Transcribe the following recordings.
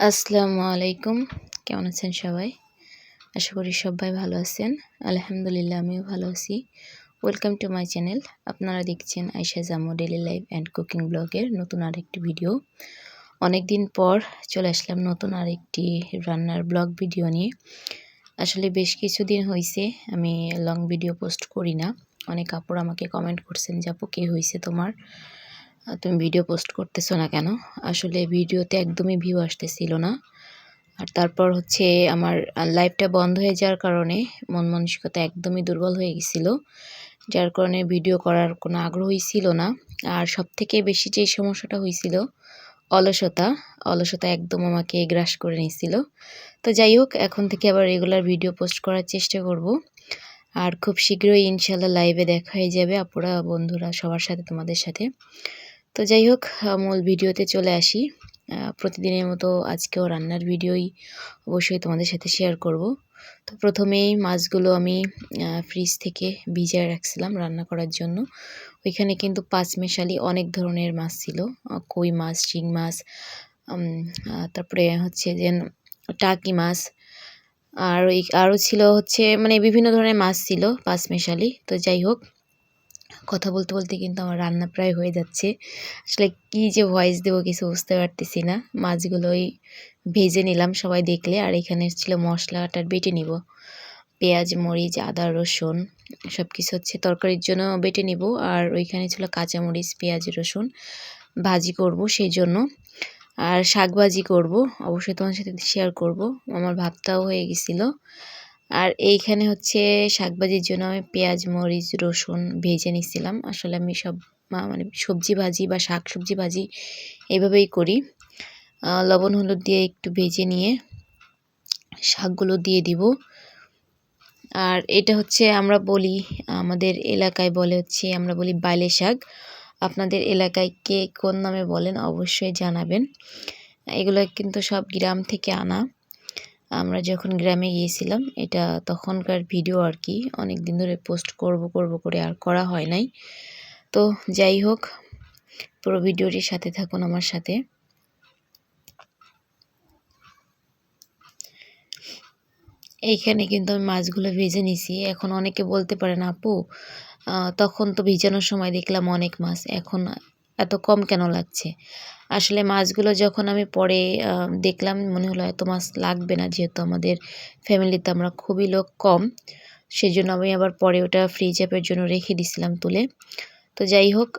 আসসালামু আলাইকুম। কেমন আছেন সবাই? আশা করি সবাই ভালো আছেন। আলহামদুলিল্লাহ আমিও ভালো আছি। Welcome to my channel. আপনারা দেখছেন Ayesha Jammu daily life and cooking ব্লগের নতুন আরেকটি ভিডিও। অনেক দিন পর চলে আসলাম নতুন আরেকটি রান্নার ব্লগ ভিডিও নিয়ে। আসলে বেশ কিছুদিন হইছে আমি লং ভিডিও পোস্ট করি না। অনেক আপুরা আমাকে কমেন্ট করছেন যে আপু কি হইছে তোমার? তুমি ভিডিও পোস্ট করতেছো না কেন? আসলে ভিডিওতে একদমই ভিউ আসতেছিল না। আর তারপর হচ্ছে আমার লাইভটা বন্ধ হয়ে যাওয়ার কারণে মন মানসিকতা একদমই দুর্বল হয়ে গেছিল। যার কারণে ভিডিও করার কোনো আগ্রহই ছিল না। আর সবথেকে বেশি যেই সমস্যাটা হইছিল অলসতা। অলসতা একদম আমাকে গ্রাস করে নিছিল। তো যাই হোক এখন থেকে আবার রেগুলার ভিডিও পোস্ট করার চেষ্টা করব। আর খুব শীঘ্রই ইনশাআল্লাহ লাইভে দেখা হয়ে যাবে আপুরা, বন্ধুরা সবার সাথে তোমাদের সাথে। তো যাই হোক মূল ভিডিওতে চলে আসি। প্রতিদিনের মতো আজকেও রান্নার ভিডিওই অবশ্যই তোমাদের সাথে শেয়ার করব। তো প্রথমেই মাছগুলো আমি ফ্রিজ থেকে ভিজিয়ে রাখছিলাম রান্না করার জন্য। ওইখানে কিন্তু পাঁচমেশালি অনেক ধরনের মাছ ছিল। কই মাছ, শিং মাছ, তারপরে হচ্ছে যে টাকি মাছ, আর আরও ছিল হচ্ছে মানে বিভিন্ন ধরনের মাছ ছিল পাঁচমেশালি। তো যাই হোক কথা বলতে বলতে কিন্তু আমার রান্না প্রায় হয়ে যাচ্ছে। আসলে কী যে ভয়েস দেবো কিছু বুঝতে পারতেছি না। মাছগুলোই ভেজে নিলাম সবাই দেখলে। আর এখানে ছিল মশলাটা বেটে নিব। পেঁয়াজ, মরিচ, আদা, রসুন সব কিছু হচ্ছে তরকারির জন্য বেটে নিব। আর ওইখানে ছিল কাঁচামরিচ, পেঁয়াজ, রসুন ভাজি করব সেই জন্য। আর শাক ভাজি করব, অবশ্যই তোমার সাথে শেয়ার করব। আমার ভাতটাও হয়ে গেছিলো। আর এইখানে হচ্ছে শাকভাজির জন্য আমি পেঁয়াজ, মরিচ, রসুন ভেজে নিচ্ছিলাম। আসলে আমি সব মানে সবজি ভাজি বা শাক সবজি ভাজি এভাবেই করি। লবণ হলুদ দিয়ে একটু ভেজে নিয়ে শাকগুলো দিয়ে দিব। আর এটা হচ্ছে আমরা বলি, আমাদের এলাকায় বলে হচ্ছে আমরা বলি বাইলে শাক। আপনাদের এলাকায় কে কোন নামে বলেন অবশ্যই জানাবেন। এগুলো কিন্তু সব গ্রাম থেকে আনা। আমরা যখন গ্রামে গিয়েছিলাম এটা তখনকার ভিডিও আর কি, অনেক দিন ধরে পোস্ট করব করে আর করা হয় নাই। তো যাই হোক পুরো ভিডিওটির সাথে থাকুন আমার সাথে। এইখানে কিন্তু আমি মাছগুলো ভেজে নিছি। এখন অনেকে বলতে পারেন আপু তখন তো ভিজানোর সময় দেখলাম অনেক মাছ, এখন এত কম কেন লাগছে? আসলে মাছগুলো যখন আমি পরে দেখলাম মনে হলো এত মাছ লাগবে না, যেহেতু আমাদের ফ্যামিলিতে আমরা খুবই লোক কম। সেজন্য আমি আবার পরে ওটা ফ্রিজ অ্যাপের জন্য রেখে দিছিলাম তুলে। তো যাই হোক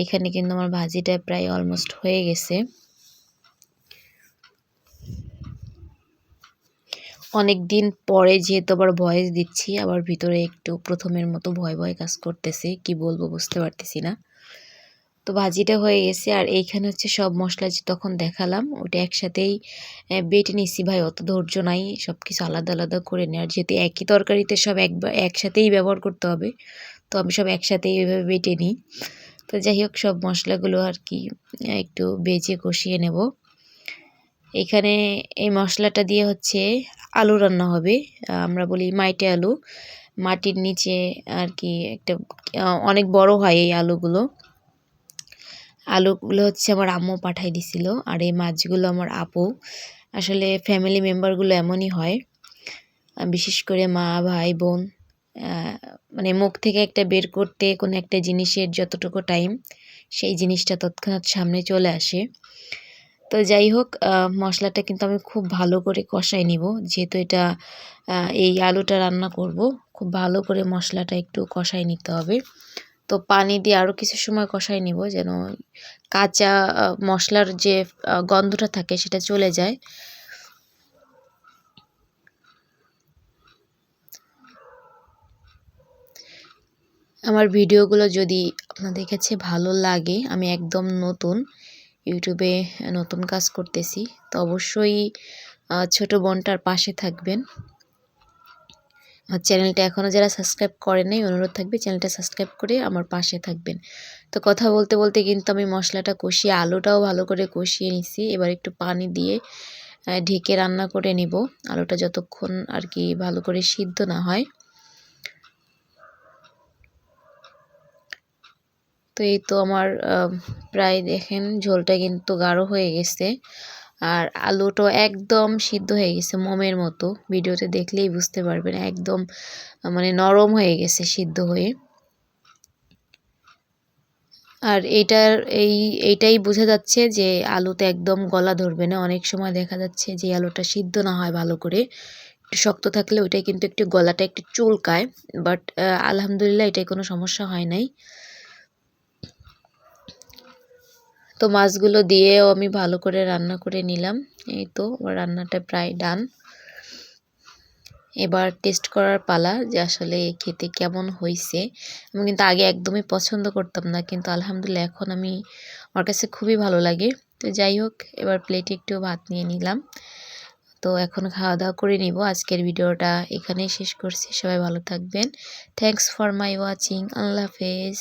এখানে কিন্তু আমার ভাজিটা প্রায় অলমোস্ট হয়ে গেছে। অনেক দিন পরে যেহেতু আবার ভয়েস দিচ্ছি, আবার ভিতরে একটু প্রথমের মতো ভয় ভয় কাজ করতেছে, কি বলবো বুঝতে পারতেছি না। তো ভাজিটা হয়ে গেছে। আর এইখানে হচ্ছে সব মশলা যে তখন দেখালাম ওটা একসাথেই বেটে নিচ্ছি। ভাই অত ধৈর্য নাই সব কিছু আলাদা আলাদা করে নেওয়ার, যেহেতু একই তরকারিতে সব একসাথেই ব্যবহার করতে হবে। তো আমি সব একসাথেই ওইভাবে বেটে নিই। তো যাই হোক সব মশলাগুলো আর কি একটু বেজে কষিয়ে নেব। এখানে এই মশলাটা দিয়ে হচ্ছে আলু রান্না হবে। আমরা বলি মাইটে আলু। মাটির নিচে আর কি একটা অনেক বড় হয় এই আলুগুলো। আলুগুলো হচ্ছে আমার আম্মু পাঠাই দিছিল। আর এই মাছগুলো আমার আপু। আসলে ফ্যামিলি মেম্বারগুলো এমনই হয়, বিশেষ করে মা, ভাই, বোন। মানে মুখ থেকে একটা বের করতে কোনো একটা জিনিসের যতটুকু টাইম, সেই জিনিসটা তৎক্ষণাৎ সামনে চলে আসে। তো যাই হোক মশলাটা কিন্তু আমি খুব ভালো করে কষাই নিব, যেহেতু এটা এই আলুটা রান্না করব। খুব ভালো করে মশলাটা একটু কষাই নিতে হবে। তো পানি দিয়ে আরও কিছু সময় কষাই নিব, যেন কাঁচা মশলার যে গন্ধটা থাকে সেটা চলে যায়। আমার ভিডিওগুলো যদি আপনাদের কাছে ভালো লাগে, আমি একদম নতুন ইউটিউবে, নতুন কাজ করতেছি, তো অবশ্যই ছোট বোনটার পাশে থাকবেন। আমার চ্যানেলটা এখনও যারা সাবস্ক্রাইব করেন নাই অনুরোধ থাকবে চ্যানেলটা সাবস্ক্রাইব করে আমার পাশে থাকবেন। তো কথা বলতে বলতে কিন্তু আমি মশলাটা কষিয়ে আলুটাও ভালো করে কষিয়ে নিছি। এবার একটু পানি দিয়ে ঢেকে রান্না করে নিব, আলুটা যতক্ষণ আর কি ভালো করে সিদ্ধ না হয়। তো এই তো আমার প্রায় দেখেন ঝোলটা কিন্তু গাঢ় হয়ে গেছে। আর আলুটা একদম সিদ্ধ হয়ে গেছে মোমের মতো, ভিডিওতে দেখলেই বুঝতে পারবেন একদম মানে নরম হয়ে গেছে সিদ্ধ হয়ে। আর এইটাই বোঝা যাচ্ছে যে আলুতে একদম গলা ধরবে না। অনেক সময় দেখা যাচ্ছে যে আলুটা সিদ্ধ না হয় ভালো করে, একটু শক্ত থাকলে ওইটাই কিন্তু একটু গলাটা একটু চুলকায়, বাট আলহামদুলিল্লাহ এটাই কোনো সমস্যা হয় নাই। তো মাছগুলো দিয়েও আমি ভালো করে রান্না করে নিলাম। এই তো আমার রান্নাটা প্রায় ডান। এবার টেস্ট করার পালা যে আসলে খেতে কেমন হয়েছে। আমি কিন্তু আগে একদমই পছন্দ করতাম না, কিন্তু আলহামদুলিল্লাহ এখন আমার কাছে খুবই ভালো লাগে। তো যাই হোক, এবার প্লেটে একটু ভাত নিয়ে নিলাম। তো এখন খাওয়া দাওয়া করে নিব। আজকের ভিডিওটা এখানেই শেষ করছি। সবাই ভালো থাকবেন। Thanks for my watching. আল্লাহ হাফেজ।